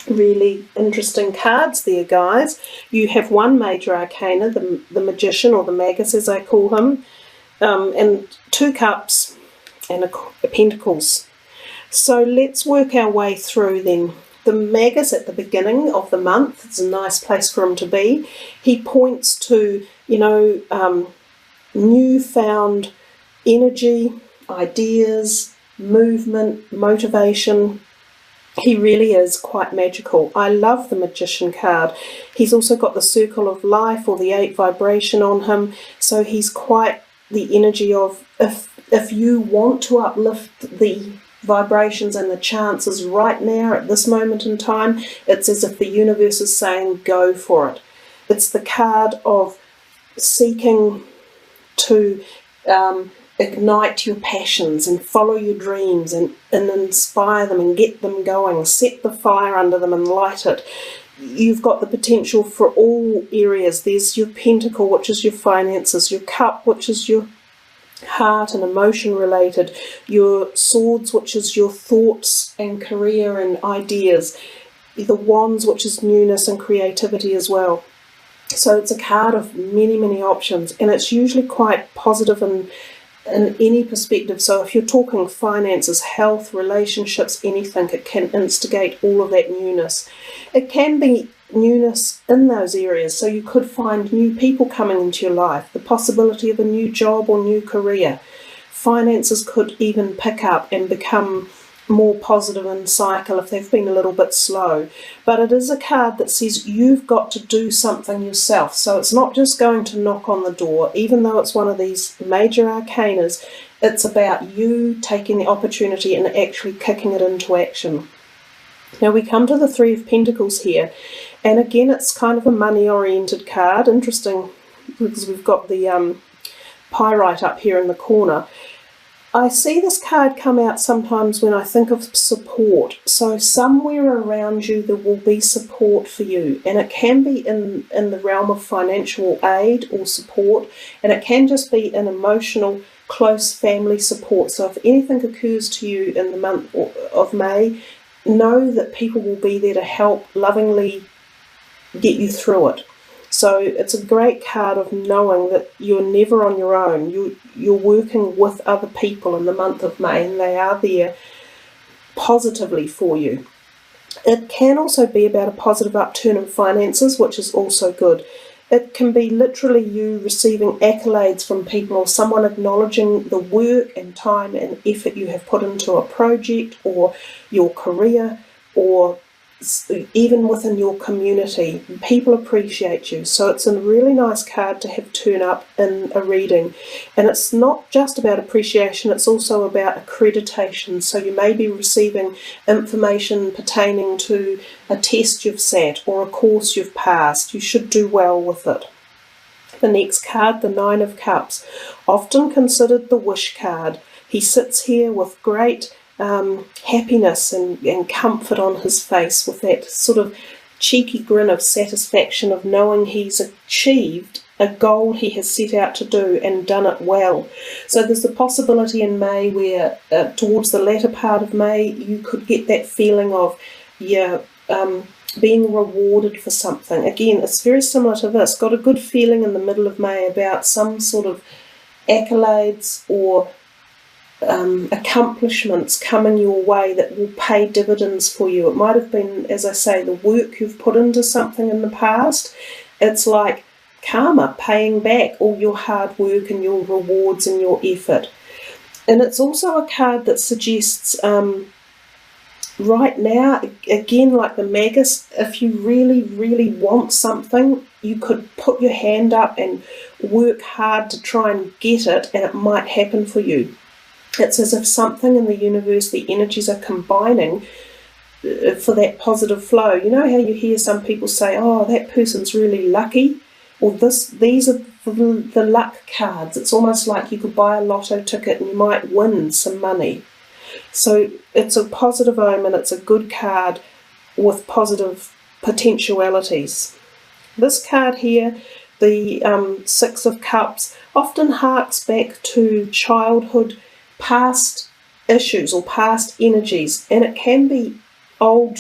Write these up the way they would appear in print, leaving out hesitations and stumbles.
really interesting cards there, guys. You have one major arcana, the magician, or the magus as I call him, and 2 cups and a pentacles. So let's work our way through then. The magus at the beginning of the month, it's a nice place for him to be. He points to, newfound energy, ideas, movement, motivation. He really is quite magical. I love the magician card. He's also got the circle of life, or the 8 vibration on him. So he's quite the energy of, if you want to uplift the vibrations and the chances right now at this moment in time, it's as if the universe is saying go for it. It's the card of seeking to ignite your passions and follow your dreams and inspire them and get them going, set the fire under them and light it. You've got the potential for all areas. There's your pentacle, which is your finances, your cup, which is your heart and emotion related, your swords, which is your thoughts and career and ideas, the wands, which is newness and creativity as well. So it's a card of many options, and it's usually quite positive in any perspective. So if you're talking finances, health, relationships, anything, it can instigate all of that newness. It can be newness in those areas, so you could find new people coming into your life, the possibility of a new job or new career. Finances could even pick up and become more positive and cycle if they've been a little bit slow. But it is a card that says you've got to do something yourself. So it's not just going to knock on the door. Even though it's one of these major arcanas, it's about you taking the opportunity and actually kicking it into action. Now we come to the 3 of Pentacles here, and again it's kind of a money oriented card. Interesting, because we've got the pyrite up here in the corner. I see this card come out sometimes when I think of support. So somewhere around you there will be support for you, and it can be in the realm of financial aid or support, and it can just be an emotional, close family support. So if anything occurs to you in the month of May, know that people will be there to help lovingly get you through it. So it's a great card of knowing that you're never on your own. You're working with other people in the month of May, and they are there positively for you. It can also be about a positive upturn in finances, which is also good. It can be literally you receiving accolades from people, or someone acknowledging the work and time and effort you have put into a project or your career, or even within your community. People appreciate you. So it's a really nice card to have turn up in a reading. And it's not just about appreciation, it's also about accreditation. So you may be receiving information pertaining to a test you've sat or a course you've passed. You should do well with it. The next card, the 9 of Cups, often considered the wish card. He sits here with great happiness and comfort on his face, with that sort of cheeky grin of satisfaction of knowing he's achieved a goal he has set out to do and done it well. So there's the possibility in May where towards the latter part of May you could get that feeling of being rewarded for something. Again, it's very similar to this. Got a good feeling in the middle of May about some sort of accolades or accomplishments coming your way that will pay dividends for you. It might have been, as I say, the work you've put into something in the past. It's like karma, paying back all your hard work and your rewards and your effort. And it's also a card that suggests right now, again, like the Magus, if you really want something, you could put your hand up and work hard to try and get it, and it might happen for you. It's as if something in the universe, the energies are combining for that positive flow. You know how you hear some people say, oh, that person's really lucky, or these are the luck cards. It's almost like you could buy a lotto ticket and you might win some money. So it's a positive omen, it's a good card with positive potentialities. This card here, the 6 of Cups, often harks back to childhood, past issues or past energies, and it can be old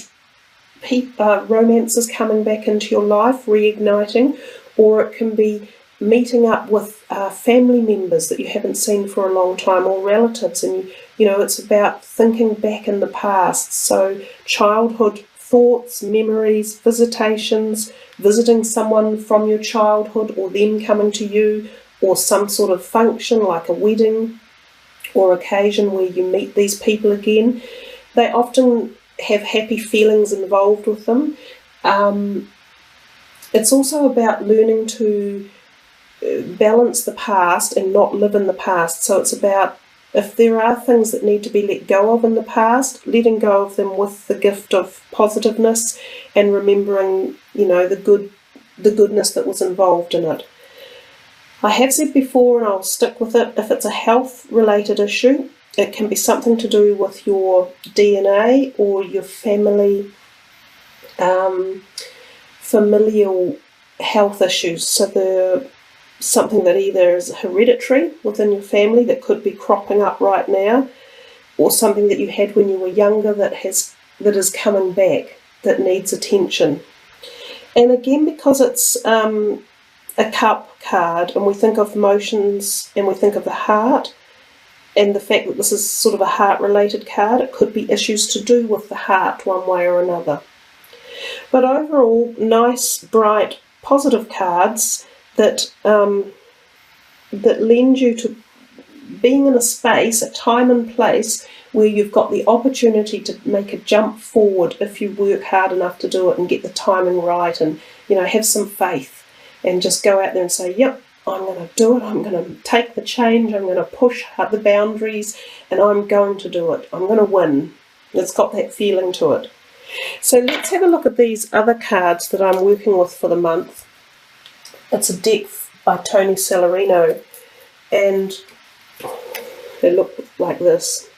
romances coming back into your life, reigniting, or it can be meeting up with family members that you haven't seen for a long time, or relatives, and it's about thinking back in the past. So childhood thoughts, memories, visitations, visiting someone from your childhood, or them coming to you, or some sort of function like a wedding or occasion where you meet these people again. They often have happy feelings involved with them. It's also about learning to balance the past and not live in the past. So it's about, if there are things that need to be let go of in the past, letting go of them with the gift of positiveness and remembering, the goodness that was involved in it. I have said before, and I'll stick with it, if it's a health-related issue, it can be something to do with your DNA or your family, familial health issues. So something that either is hereditary within your family that could be cropping up right now, or something that you had when you were younger that is coming back, that needs attention. And again, because it's a cup card, and we think of emotions and we think of the heart, and the fact that this is sort of a heart-related card, it could be issues to do with the heart one way or another. But overall, nice, bright, positive cards that lend you to being in a space, a time and place where you've got the opportunity to make a jump forward if you work hard enough to do it and get the timing right, and have some faith and just go out there and say, yep, I'm going to do it, I'm going to take the change, I'm going to push the boundaries, and I'm going to do it, I'm going to win. It's got that feeling to it. So let's have a look at these other cards that I'm working with for the month. It's a deck by Tony Celerino, and they look like this.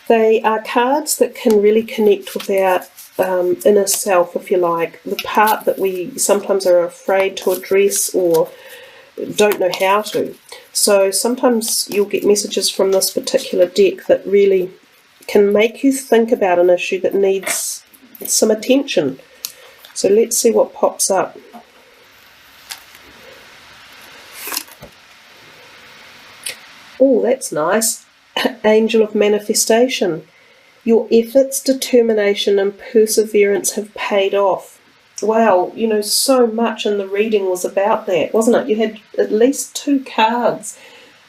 They are cards that can really connect with our inner self, if you like, the part that we sometimes are afraid to address or don't know how to. So sometimes you'll get messages from this particular deck that really can make you think about an issue that needs some attention. So let's see what pops up. Oh, that's nice. Angel of Manifestation. Your efforts, determination and perseverance have paid off. Wow, so much in the reading was about that, wasn't it? You had at least 2 cards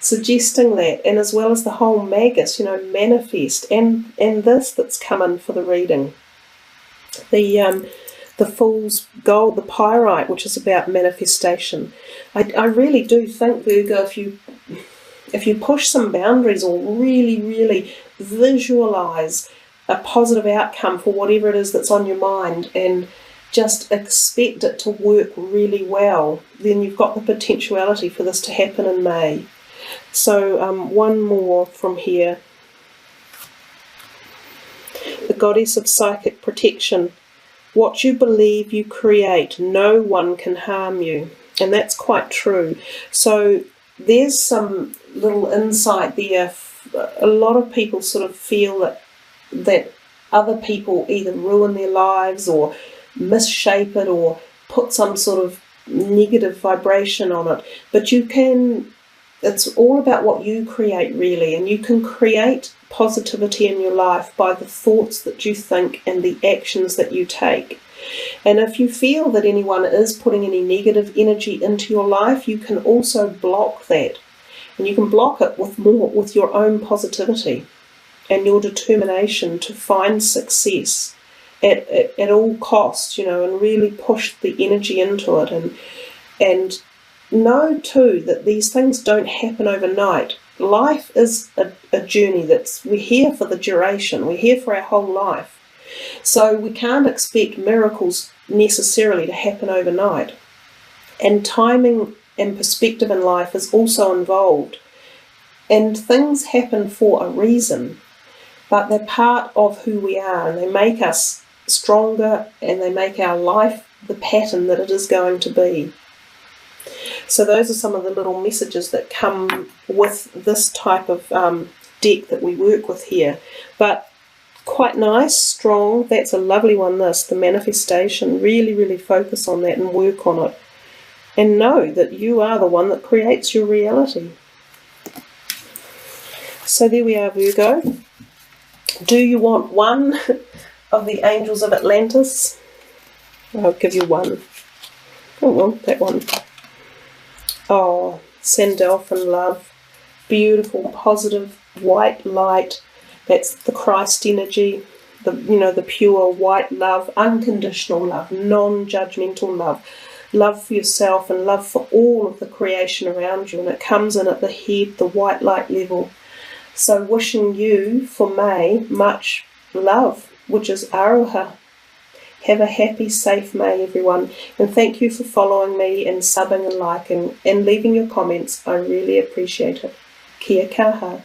suggesting that, and as well as the whole magus, manifest, and this that's come in for the reading. The Fool's Gold, the Pyrite, which is about manifestation. I really do think, Virgo, if you push some boundaries or really, really visualize a positive outcome for whatever it is that's on your mind and just expect it to work really well, then you've got the potentiality for this to happen in May. So one more from here. The Goddess of Psychic Protection. What you believe you create, no one can harm you. And that's quite true. So there's some little insight there. A lot of people sort of feel that other people either ruin their lives or misshape it or put some sort of negative vibration on it. But it's all about what you create, really, and you can create positivity in your life by the thoughts that you think and the actions that you take. And if you feel that anyone is putting any negative energy into your life, you can also block that. And you can block it with your own positivity and your determination to find success at all costs, and really push the energy into it. And know too that these things don't happen overnight. Life is a journey we're here for the duration. We're here for our whole life. So we can't expect miracles necessarily to happen overnight. And timing and perspective in life is also involved. And things happen for a reason, but they're part of who we are, and they make us stronger, and they make our life the pattern that it is going to be. So those are some of the little messages that come with this type of deck that we work with here. But quite nice, strong. That's a lovely one, this, the manifestation. Really, really focus on that and work on it. And know that you are the one that creates your reality. So there we are, Virgo. Do you want one of the angels of Atlantis? I'll give you one. Oh, well, that one. Oh, Sandalphon love. Beautiful, positive, white light. That's the Christ energy. The pure white love, unconditional love, non-judgmental love. Love for yourself and love for all of the creation around you. And it comes in at the head, the white light level. So wishing you for May much love, which is Aroha. Have a happy, safe May, everyone. And thank you for following me and subbing and liking and leaving your comments. I really appreciate it. Kia kaha.